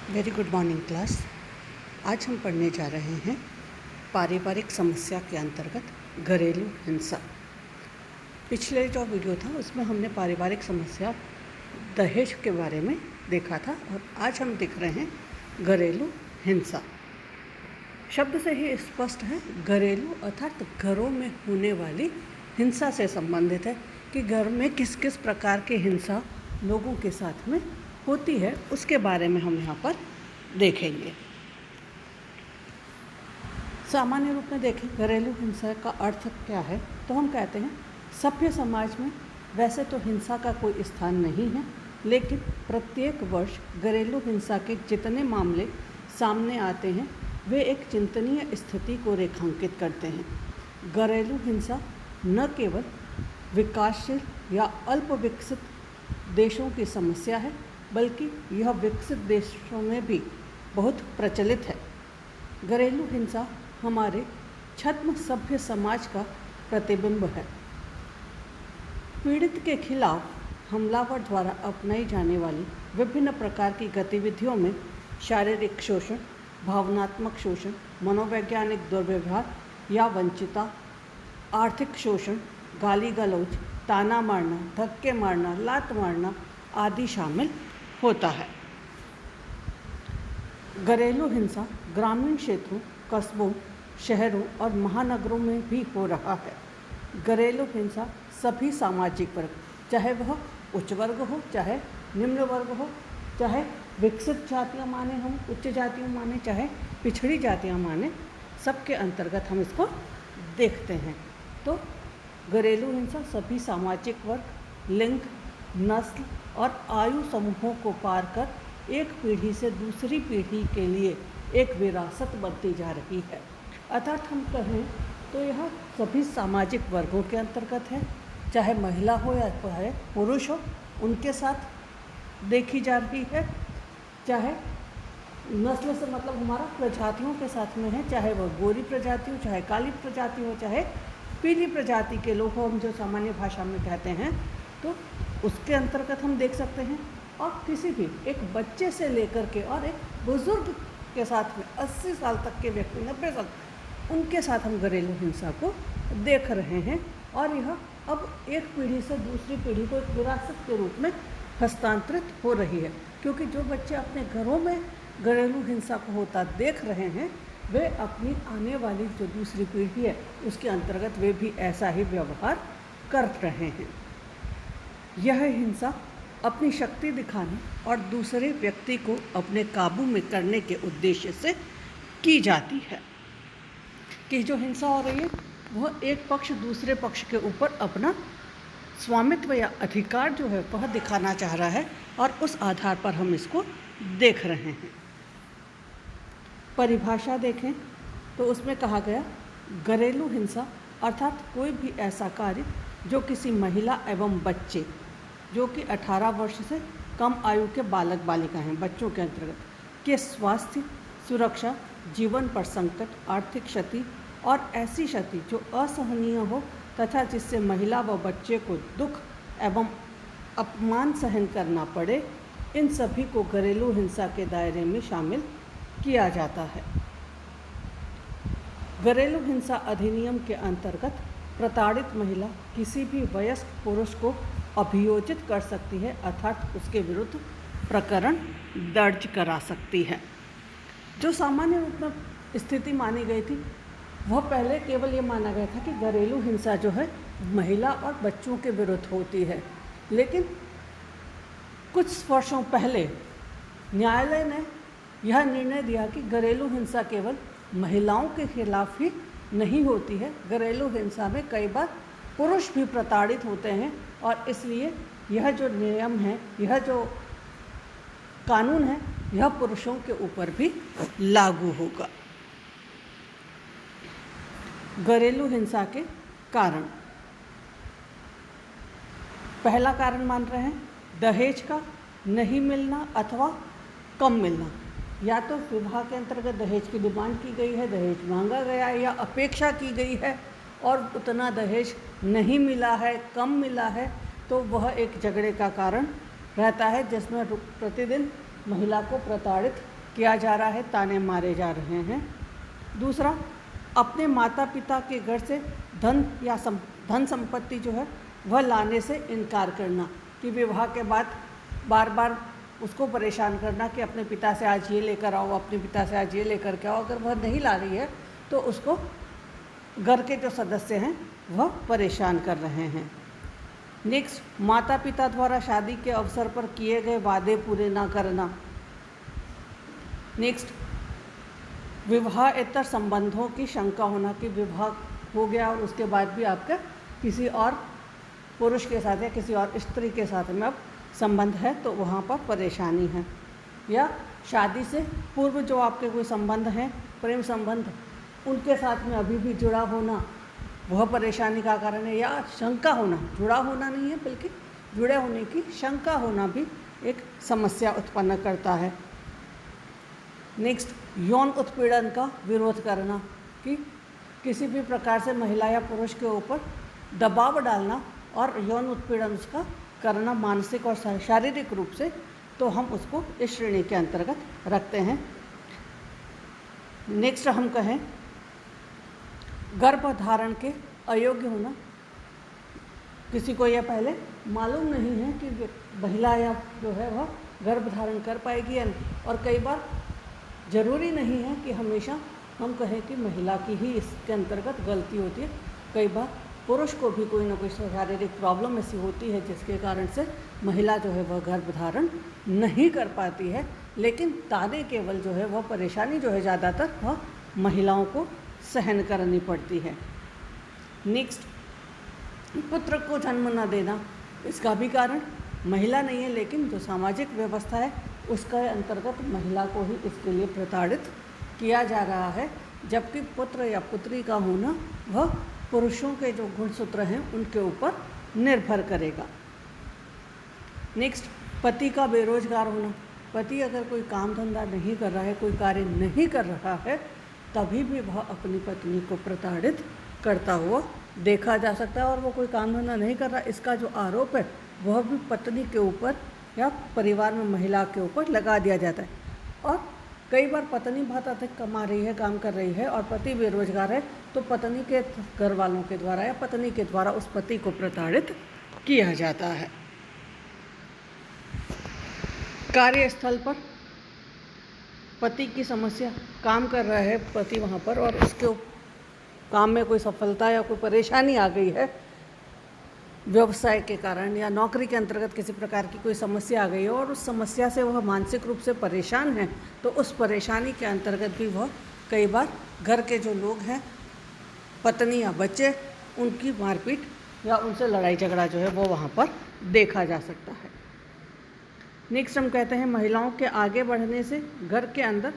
Very good morning class. आज हम पढ़ने जा रहे हैं पारिवारिक समस्या के अंतर्गत घरेलू हिंसा। पिछले जो वीडियो था उसमें हमने पारिवारिक समस्या दहेज के बारे में देखा था और आज हम देख रहे हैं घरेलू हिंसा। शब्द से ही स्पष्ट है, घरेलू अर्थात घरों में होने वाली हिंसा से संबंधित है कि घर में किस किस प्रकार की हिंसा लोगों के साथ में होती है, उसके बारे में हम यहाँ पर देखेंगे। सामान्य रूप में देखें घरेलू हिंसा का अर्थ क्या है, तो हम कहते हैं सभ्य समाज में वैसे तो हिंसा का कोई स्थान नहीं है, लेकिन प्रत्येक वर्ष घरेलू हिंसा के जितने मामले सामने आते हैं वे एक चिंतनीय स्थिति को रेखांकित करते हैं। घरेलू हिंसा न केवल विकासशील या अल्प विकसित देशों की समस्या है, बल्कि यह विकसित देशों में भी बहुत प्रचलित है। घरेलू हिंसा हमारे छद्म सभ्य समाज का प्रतिबिंब है। पीड़ित के खिलाफ हमलावर द्वारा अपनाई जाने वाली विभिन्न प्रकार की गतिविधियों में शारीरिक शोषण, भावनात्मक शोषण, मनोवैज्ञानिक दुर्व्यवहार या वंचितता, आर्थिक शोषण, गाली गलौज, ताना मारना, धक्के मारना, लात मारना आदि शामिल होता है। घरेलू हिंसा ग्रामीण क्षेत्रों, कस्बों, शहरों और महानगरों में भी हो रहा है। घरेलू हिंसा सभी सामाजिक वर्ग, चाहे वह उच्च वर्ग हो, चाहे निम्न वर्ग हो, चाहे विकसित जातियाँ माने हम उच्च जातियाँ माने, चाहे पिछड़ी जातियाँ माने, सबके अंतर्गत हम इसको देखते हैं। तो घरेलू हिंसा सभी सामाजिक वर्ग, लिंग, नस्ल और आयु समूहों को पार कर एक पीढ़ी से दूसरी पीढ़ी के लिए एक विरासत बनती जा रही है। अर्थात हम कहें तो यह सभी सामाजिक वर्गों के अंतर्गत है, चाहे महिला हो या चाहे पुरुष हो, उनके साथ देखी जा रही है। चाहे नस्ल से मतलब हमारा प्रजातियों के साथ में है, चाहे वह गोरी प्रजाति हो, चाहे काली प्रजाति हो, चाहे पीली प्रजाति के लोग हो, हम जो सामान्य भाषा में कहते हैं, तो उसके अंतर्गत हम देख सकते हैं। और किसी भी एक बच्चे से लेकर के और एक बुजुर्ग के साथ में 80 साल तक के व्यक्ति, 90 साल, उनके साथ हम घरेलू हिंसा को देख रहे हैं। और यह अब एक पीढ़ी से दूसरी पीढ़ी को एक विरासत के रूप में हस्तांतरित हो रही है, क्योंकि जो बच्चे अपने घरों में घरेलू हिंसा को होता देख रहे हैं वे अपनी आने वाली जो दूसरी पीढ़ी है उसके अंतर्गत वे भी ऐसा ही व्यवहार कर रहे हैं। यह हिंसा अपनी शक्ति दिखाने और दूसरे व्यक्ति को अपने काबू में करने के उद्देश्य से की जाती है। कि जो हिंसा हो रही है वह एक पक्ष दूसरे पक्ष के ऊपर अपना स्वामित्व या अधिकार जो है वह दिखाना चाह रहा है और उस आधार पर हम इसको देख रहे हैं। परिभाषा देखें तो उसमें कहा गया घरेलू हिंसा अर्थात कोई भी ऐसा कार्य जो किसी महिला एवं बच्चे जो कि 18 वर्ष से कम आयु के बालक बालिका हैं, बच्चों के अंतर्गत के स्वास्थ्य, सुरक्षा, जीवन पर संकट, आर्थिक क्षति और ऐसी क्षति जो असहनीय हो तथा जिससे महिला व बच्चे को दुख एवं अपमान सहन करना पड़े, इन सभी को घरेलू हिंसा के दायरे में शामिल किया जाता है। घरेलू हिंसा अधिनियम के अंतर्गत प्रताड़ित महिला किसी भी वयस्क पुरुष को अभियोजित कर सकती है, अर्थात उसके विरुद्ध प्रकरण दर्ज करा सकती है। जो सामान्य रूप में स्थिति मानी गई थी वह पहले केवल ये माना गया था कि घरेलू हिंसा जो है महिला और बच्चों के विरुद्ध होती है, लेकिन कुछ वर्षों पहले न्यायालय ने यह निर्णय दिया कि घरेलू हिंसा केवल महिलाओं के खिलाफ ही नहीं होती है, घरेलू हिंसा में कई बार पुरुष भी प्रताड़ित होते हैं और इसलिए यह जो नियम है, यह जो कानून है, यह पुरुषों के ऊपर भी लागू होगा। घरेलू हिंसा के कारण, पहला कारण मान रहे हैं दहेज का नहीं मिलना अथवा कम मिलना। या तो विवाह के अंतर्गत दहेज की डिमांड की गई है, दहेज मांगा गया है या अपेक्षा की गई है और उतना दहेज नहीं मिला है, कम मिला है, तो वह एक झगड़े का कारण रहता है जिसमें प्रतिदिन महिला को प्रताड़ित किया जा रहा है, ताने मारे जा रहे हैं। दूसरा, अपने माता पिता के घर से धन या धन संपत्ति जो है वह लाने से इनकार करना, कि विवाह के बाद बार बार उसको परेशान करना कि अपने पिता से आज ये लेकर आओ, अपने पिता से आज ये लेकर के आओ। अगर वह नहीं ला रही है तो उसको घर के जो सदस्य हैं वह परेशान कर रहे हैं। नेक्स्ट, माता पिता द्वारा शादी के अवसर पर किए गए वादे पूरे ना करना। नेक्स्ट, विवाहेतर संबंधों की शंका होना, कि विवाह हो गया और उसके बाद भी आपका किसी और पुरुष के साथ या किसी और स्त्री के साथ में अब संबंध है तो वहाँ पर परेशानी है। या शादी से पूर्व जो आपके कोई संबंध हैं, प्रेम संबंध, उनके साथ में अभी भी जुड़ा होना वह परेशानी का कारण है। या शंका होना, जुड़ा होना नहीं है बल्कि जुड़े होने की शंका होना भी एक समस्या उत्पन्न करता है। नेक्स्ट, यौन उत्पीड़न का विरोध करना, कि किसी भी प्रकार से महिला या पुरुष के ऊपर दबाव डालना और यौन उत्पीड़न उसका करना मानसिक और शारीरिक रूप से, तो हम उसको इस श्रेणी के अंतर्गत रखते हैं। नेक्स्ट हम कहें गर्भधारण के अयोग्य होना, किसी को यह पहले मालूम नहीं है कि महिला या जो है वह गर्भधारण कर पाएगी या नहीं। और कई बार ज़रूरी नहीं है कि हमेशा हम कहें कि महिला की ही इसके अंतर्गत गलती होती है। कई बार पुरुष को भी कोई ना कोई शारीरिक प्रॉब्लम ऐसी होती है जिसके कारण से महिला जो है वह गर्भधारण नहीं कर पाती है, लेकिन ताने केवल जो है वह परेशानी जो है ज़्यादातर वह महिलाओं को सहन करनी पड़ती है। नेक्स्ट, पुत्र को जन्म न देना, इसका भी कारण महिला नहीं है, लेकिन जो सामाजिक व्यवस्था है उसके अंतर्गत महिला को ही इसके लिए प्रताड़ित किया जा रहा है, जबकि पुत्र या पुत्री का होना वह पुरुषों के जो गुणसूत्र हैं उनके ऊपर निर्भर करेगा। नेक्स्ट, पति का बेरोजगार होना, पति अगर कोई काम धंधा नहीं कर रहा है, कोई कार्य नहीं कर रहा है, तभी भी वह अपनी पत्नी को प्रताड़ित करता हुआ देखा जा सकता है। और वो कोई काम धंधा नहीं कर रहा, इसका जो आरोप है वह भी पत्नी के ऊपर या परिवार में महिला के ऊपर लगा दिया जाता है। और कई बार पत्नी बहुत अधिक कमा रही है, काम कर रही है और पति बेरोजगार है, तो पत्नी के घर वालों के द्वारा या पत्नी के द्वारा उस पति को प्रताड़ित किया जाता है। कार्यस्थल पर पति की समस्या, काम कर रहा है पति वहाँ पर और उसके काम में कोई सफलता या कोई परेशानी आ गई है व्यवसाय के कारण या नौकरी के अंतर्गत किसी प्रकार की कोई समस्या आ गई है और उस समस्या से वह मानसिक रूप से परेशान है, तो उस परेशानी के अंतर्गत भी वह कई बार घर के जो लोग हैं, पत्नी या बच्चे, उनकी मारपीट या उनसे लड़ाई झगड़ा जो है वो वहाँ पर देखा जा सकता है। नेक्स्ट हम कहते हैं महिलाओं के आगे बढ़ने से घर के अंदर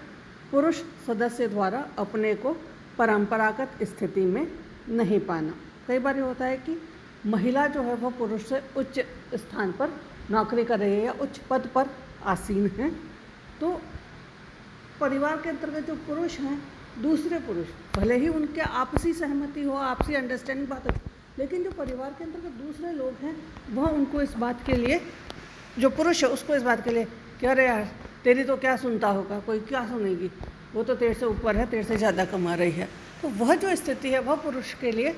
पुरुष सदस्य द्वारा अपने को परंपरागत स्थिति में नहीं पाना। कई बार ये होता है कि महिला जो है वह पुरुष से उच्च स्थान पर नौकरी कर रही है या उच्च पद पर आसीन है, तो परिवार के अंतर्गत जो पुरुष हैं, दूसरे पुरुष, भले ही उनके आपसी सहमति हो, आपसी अंडरस्टैंडिंग बात हो, लेकिन जो परिवार के अंतर्गत दूसरे लोग हैं वह उनको इस बात के लिए, जो पुरुष है उसको इस बात के लिए कि अरे यार तेरी तो क्या सुनता होगा, कोई क्या सुनेगी, वो तो तेरे से ऊपर है, तेरे से ज़्यादा कमा रही है। तो वह जो स्थिति है वह पुरुष के लिए,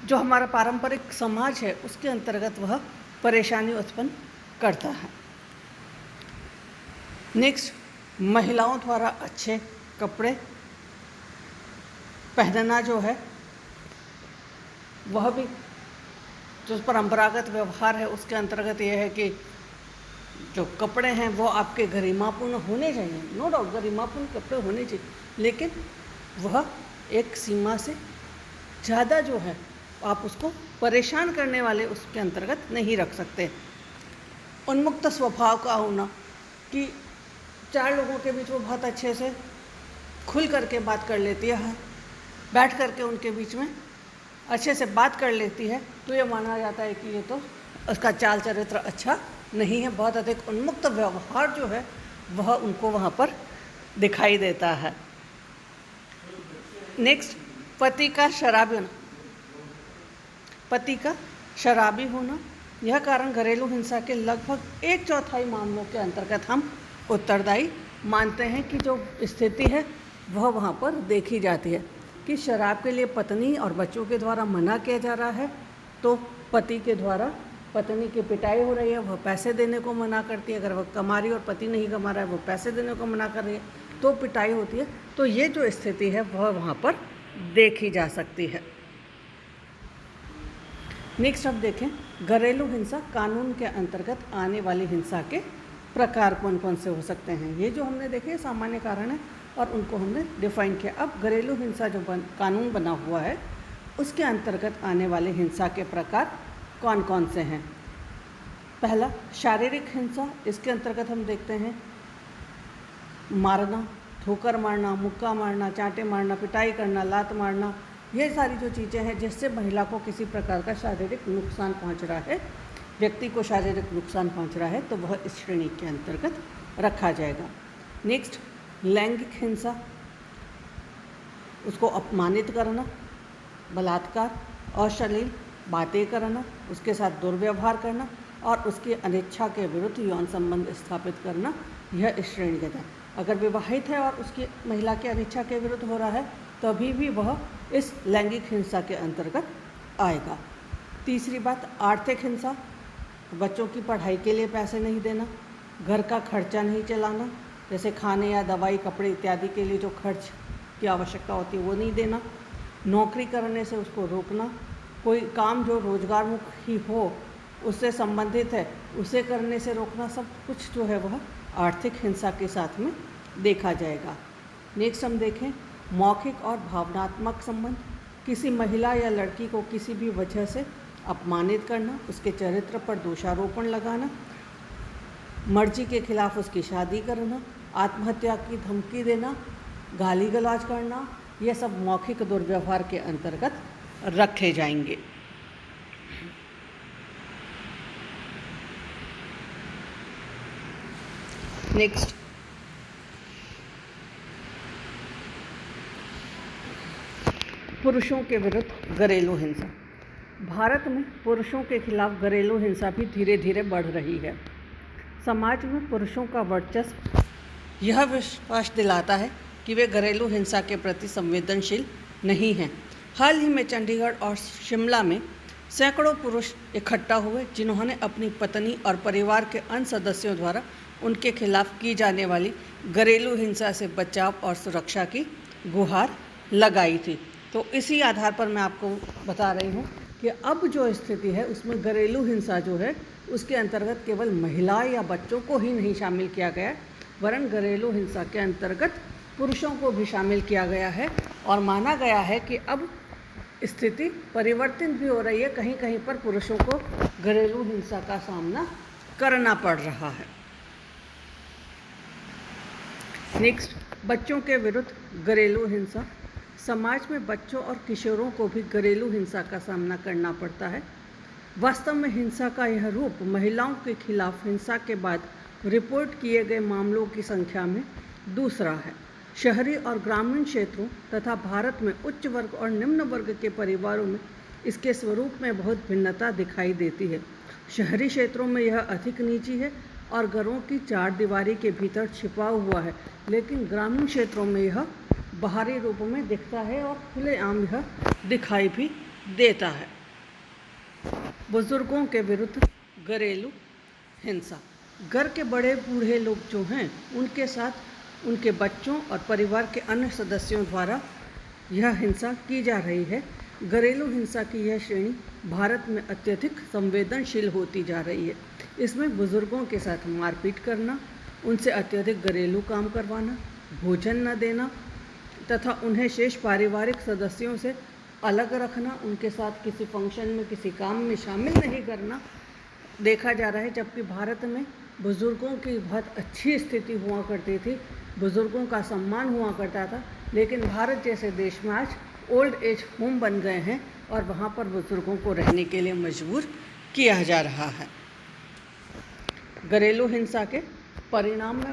जो हमारा पारंपरिक समाज है उसके अंतर्गत वह परेशानी उत्पन्न करता है। नेक्स्ट, महिलाओं द्वारा अच्छे कपड़े पहनना जो है वह भी जो परंपरागत व्यवहार है उसके अंतर्गत यह है कि जो कपड़े हैं वो आपके गरिमापूर्ण होने चाहिए, नो डाउट गरिमापूर्ण कपड़े होने चाहिए, लेकिन वह एक सीमा से ज़्यादा जो है आप उसको परेशान करने वाले उसके अंतर्गत नहीं रख सकते। उन्मुक्त स्वभाव का होना, कि चार लोगों के बीच वो बहुत अच्छे से खुल करके बात कर लेती है, बैठ करके उनके बीच में अच्छे से बात कर लेती है, तो ये माना जाता है कि ये तो उसका चाल चरित्र अच्छा नहीं है। बहुत अधिक उन्मुक्त व्यवहार जो है वह उनको वहाँ पर दिखाई देता है। नेक्स्ट, पति का शराबी होना, पति का शराबी होना, यह कारण घरेलू हिंसा के लगभग 1/4 मामलों के अंतर्गत हम उत्तरदायी मानते हैं कि जो स्थिति है वह वहाँ पर देखी जाती है कि शराब के लिए पत्नी और बच्चों के द्वारा मना किया जा रहा है, तो पति के द्वारा पत्नी की पिटाई हो रही है, वह पैसे देने को मना करती है। अगर वह कमा रही है और पति नहीं कमा रहा है, वो पैसे देने को मना कर रही है, तो पिटाई होती है। तो ये जो स्थिति है वह वहाँ पर देखी जा सकती है। नेक्स्ट अब देखें, घरेलू हिंसा कानून के अंतर्गत आने वाली हिंसा के प्रकार कौन कौन से हो सकते हैं। ये जो हमने देखे सामान्य कारण है और उनको हमने डिफाइन किया। अब घरेलू हिंसा जो कानून बना हुआ है उसके अंतर्गत आने वाले हिंसा के प्रकार कौन कौन से हैं। पहला, शारीरिक हिंसा। इसके अंतर्गत हम देखते हैं मारना, ठोकर मारना, मुक्का मारना, चांटे मारना, पिटाई करना, लात मारना, ये सारी जो चीज़ें हैं जिससे महिला को किसी प्रकार का शारीरिक नुकसान पहुंच रहा है, व्यक्ति को शारीरिक नुकसान पहुंच रहा है, तो वह इस श्रेणी के अंतर्गत रखा जाएगा। नेक्स्ट, लैंगिक हिंसा। उसको अपमानित करना, बलात्कार, अश्लील बातें करना, उसके साथ दुर्व्यवहार करना और उसकी अनिच्छा के विरुद्ध यौन संबंध स्थापित करना, यह इस श्रेणी के तहत। अगर विवाहित है और उसकी महिला की अनिच्छा के विरुद्ध हो रहा है तभी भी वह इस लैंगिक हिंसा के अंतर्गत आएगा। तीसरी बात, आर्थिक हिंसा। बच्चों की पढ़ाई के लिए पैसे नहीं देना, घर का खर्चा नहीं चलाना, जैसे खाने या दवाई, कपड़े इत्यादि के लिए जो खर्च की आवश्यकता होती है वो नहीं देना, नौकरी करने से उसको रोकना, कोई काम जो रोजगारमुखी हो उससे संबंधित है उसे करने से रोकना, सब कुछ जो है वह आर्थिक हिंसा के साथ में देखा जाएगा। नेक्स्ट हम देखें, मौखिक और भावनात्मक संबंध। किसी महिला या लड़की को किसी भी वजह से अपमानित करना, उसके चरित्र पर दोषारोपण लगाना, मर्जी के खिलाफ उसकी शादी करना, आत्महत्या की धमकी देना, गाली गलौज करना, ये सब मौखिक दुर्व्यवहार के अंतर्गत रखे जाएंगे। नेक्स्ट, पुरुषों के विरुद्ध घरेलू हिंसा। भारत में पुरुषों के खिलाफ घरेलू हिंसा भी धीरे धीरे बढ़ रही है। समाज में पुरुषों का वर्चस्व यह विश्वास दिलाता है कि वे घरेलू हिंसा के प्रति संवेदनशील नहीं हैं। हाल ही में चंडीगढ़ और शिमला में सैकड़ों पुरुष इकट्ठा हुए जिन्होंने अपनी पत्नी और परिवार के अन्य सदस्यों द्वारा उनके खिलाफ की जाने वाली घरेलू हिंसा से बचाव और सुरक्षा की गुहार लगाई थी। तो इसी आधार पर मैं आपको बता रही हूँ कि अब जो स्थिति है उसमें घरेलू हिंसा जो है उसके अंतर्गत केवल महिला या बच्चों को ही नहीं शामिल किया गया है, वरन घरेलू हिंसा के अंतर्गत पुरुषों को भी शामिल किया गया है और माना गया है कि अब स्थिति परिवर्तित भी हो रही है। कहीं कहीं पर पुरुषों को घरेलू हिंसा का सामना करना पड़ रहा है। नेक्स्ट, बच्चों के विरुद्ध घरेलू हिंसा। समाज में बच्चों और किशोरों को भी घरेलू हिंसा का सामना करना पड़ता है। वास्तव में हिंसा का यह रूप महिलाओं के खिलाफ हिंसा के बाद रिपोर्ट किए गए मामलों की संख्या में दूसरा है। शहरी और ग्रामीण क्षेत्रों तथा भारत में उच्च वर्ग और निम्न वर्ग के परिवारों में इसके स्वरूप में बहुत भिन्नता दिखाई देती है। शहरी क्षेत्रों में यह अधिक निजी है और घरों की चार दीवारी के भीतर छिपा हुआ है, लेकिन ग्रामीण क्षेत्रों में यह बाहरी रूप में दिखता है और खुलेआम यह दिखाई भी देता है। बुजुर्गों के विरुद्ध घरेलू हिंसा। घर के बड़े बूढ़े लोग जो हैं उनके साथ उनके बच्चों और परिवार के अन्य सदस्यों द्वारा यह हिंसा की जा रही है। घरेलू हिंसा की यह श्रेणी भारत में अत्यधिक संवेदनशील होती जा रही है। इसमें बुजुर्गों के साथ मारपीट करना, उनसे अत्यधिक घरेलू काम करवाना, भोजन न देना तथा उन्हें शेष पारिवारिक सदस्यों से अलग रखना, उनके साथ किसी फंक्शन में किसी काम में शामिल नहीं करना देखा जा रहा है। जबकि भारत में बुज़ुर्गों की बहुत अच्छी स्थिति हुआ करती थी, बुज़ुर्गों का सम्मान हुआ करता था, लेकिन भारत जैसे देश में आज ओल्ड एज होम बन गए हैं और वहाँ पर बुज़ुर्गों को रहने के लिए मजबूर किया जा रहा है। घरेलू हिंसा के परिणाम में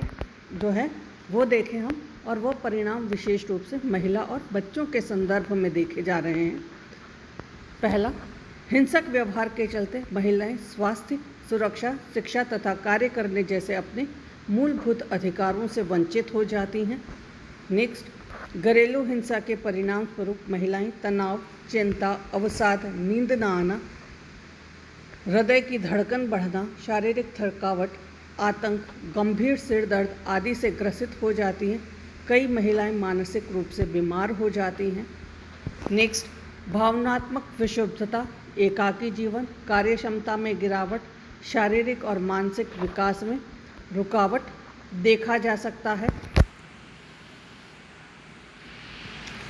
जो है वो देखें हम, और वो परिणाम विशेष रूप से महिला और बच्चों के संदर्भ में देखे जा रहे हैं। पहला, हिंसक व्यवहार के चलते महिलाएं स्वास्थ्य, सुरक्षा, शिक्षा तथा कार्य करने जैसे अपने मूलभूत अधिकारों से वंचित हो जाती हैं। नेक्स्ट, घरेलू हिंसा के परिणाम स्वरूप महिलाएं तनाव, चिंता, अवसाद, नींद न आना, हृदय की धड़कन बढ़ना, शारीरिक थकावट, आतंक, गंभीर सिर दर्द आदि से ग्रसित हो जाती हैं। कई महिलाएं मानसिक रूप से बीमार हो जाती हैं। नेक्स्ट, भावनात्मक विक्षुब्धता, एकाकी जीवन, कार्यक्षमता में गिरावट, शारीरिक और मानसिक विकास में रुकावट देखा जा सकता है।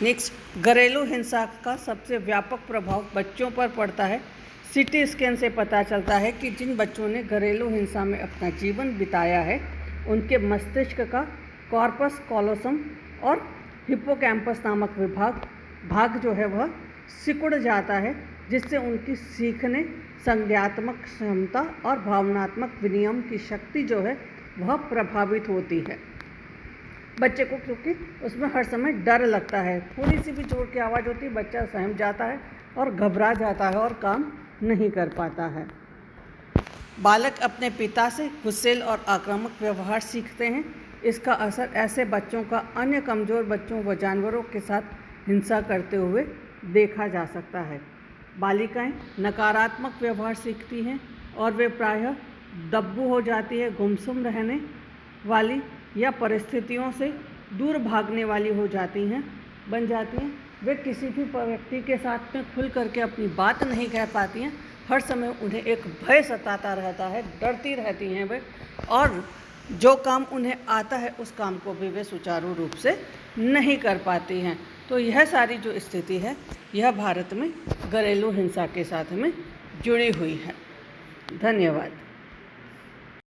नेक्स्ट, घरेलू हिंसा का सबसे व्यापक प्रभाव बच्चों पर पड़ता है। सीटी स्कैन से पता चलता है कि जिन बच्चों ने घरेलू हिंसा में अपना जीवन बिताया है उनके मस्तिष्क का कॉर्पस कॉलोसम और हिप्पोकैम्पस नामक भाग जो है वह सिकुड़ जाता है, जिससे उनकी सीखने, संज्ञानात्मक क्षमता और भावनात्मक विनियमन की शक्ति जो है वह प्रभावित होती है। बच्चे को क्योंकि उसमें हर समय डर लगता है, थोड़ी सी भी जोर की आवाज़ होती है बच्चा सहम जाता है और घबरा जाता है और काम नहीं कर पाता है। बालक अपने पिता से गुस्सैल और आक्रामक व्यवहार सीखते हैं। इसका असर ऐसे बच्चों का अन्य कमज़ोर बच्चों व जानवरों के साथ हिंसा करते हुए देखा जा सकता है। बालिकाएं नकारात्मक व्यवहार सीखती हैं और वे प्रायः दब्बू हो जाती है, गुमसुम रहने वाली या परिस्थितियों से दूर भागने वाली बन जाती हैं। वे किसी भी व्यक्ति के साथ में खुल करके अपनी बात नहीं कह पाती हैं। हर समय उन्हें एक भय सताता रहता है, डरती रहती हैं वे, और जो काम उन्हें आता है उस काम को भी वे सुचारू रूप से नहीं कर पाती हैं। तो यह सारी जो स्थिति है यह भारत में घरेलू हिंसा के साथ में जुड़ी हुई है। धन्यवाद।